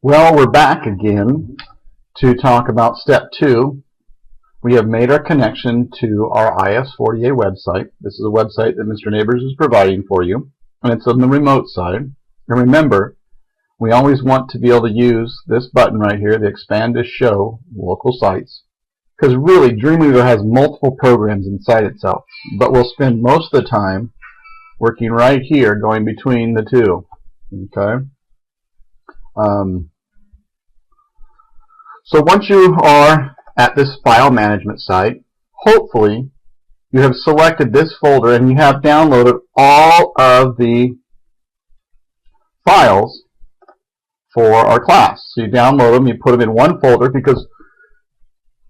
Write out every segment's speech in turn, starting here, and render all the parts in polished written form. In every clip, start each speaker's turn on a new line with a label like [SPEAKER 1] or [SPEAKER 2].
[SPEAKER 1] Well, we're back again to talk about step 2. We have made our connection to our IS-40A website. This is a website that Mr. Neighbors is providing for you, and it's on the remote side. And remember, we always want to be able to use this button right here, the Expand to Show Local Sites, because really Dreamweaver has multiple programs inside itself, but we'll spend most of the time working right here, going between the two. Okay. So once you are at this file management site, hopefully you have selected this folder and you have downloaded all of the files for our class. So you download them, you put them in one folder because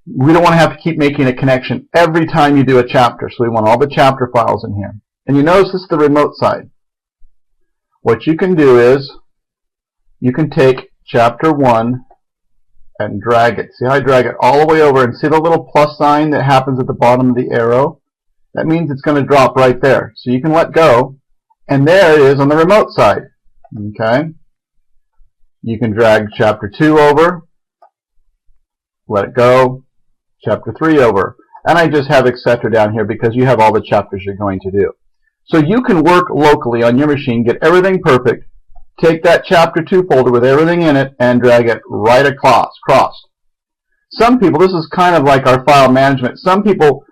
[SPEAKER 1] we don't want to have to keep making a connection every time you do a chapter. So we want all the chapter files in here. And you notice this is the remote side. What you can do is you can take chapter 1 and drag it. See how I drag it all the way over, and see the little plus sign that happens at the bottom of the arrow? That means it's going to drop right there. So you can let go, and there it is on the remote side. Okay? You can drag chapter 2 over, let it go, chapter 3 over. And I just have etc. down here because you have all the chapters you're going to do. So you can work locally on your machine, get everything perfect, take that chapter 2 folder with everything in it and drag it right across. Some people, this is kind of like our file management, some people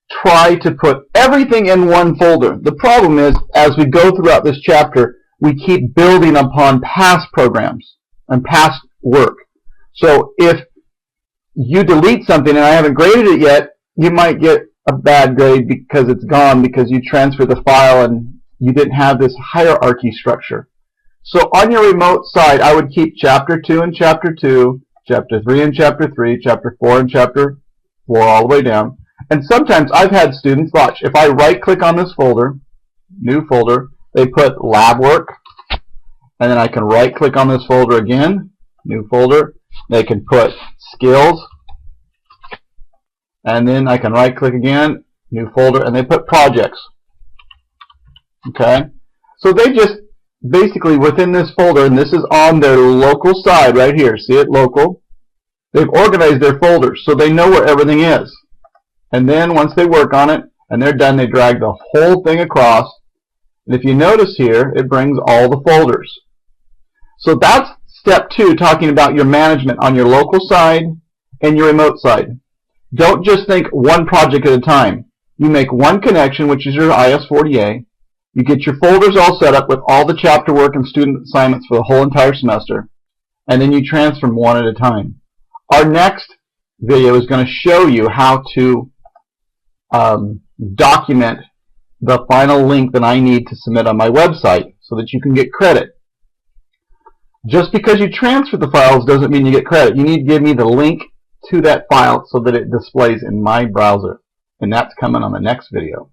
[SPEAKER 1] try to put everything in one folder. The problem is, as we go throughout this chapter, we keep building upon past programs and past work. So if you delete something and I haven't graded it yet, you might get a bad grade because it's gone because you transferred the file and you didn't have this hierarchy structure. So on your remote side, I would keep chapter 2 and chapter 2, chapter 3 and chapter 3, chapter 4 and chapter 4 all the way down. And sometimes I've had students, watch, if I right-click on this folder, new folder, they put lab work, and then I can right-click on this folder again, new folder. They can put skills, and then I can right-click again, new folder, and they put projects. Okay? So they just basically within this folder, and this is on their local side right here, see it, local, they've organized their folders so they know where everything is. And then once they work on it and they're done, they drag the whole thing across, and if you notice here, it brings all the folders. So that's step 2, talking about your management on your local side and your remote side. Don't just think one project at a time. You make one connection, which is your IS-40A. You get your folders all set up with all the chapter work and student assignments for the whole entire semester, and then you transfer them one at a time. Our next video is going to show you how to document the final link that I need to submit on my website so that you can get credit. Just because you transfer the files doesn't mean you get credit. You need to give me the link to that file so that it displays in my browser, and that's coming on the next video.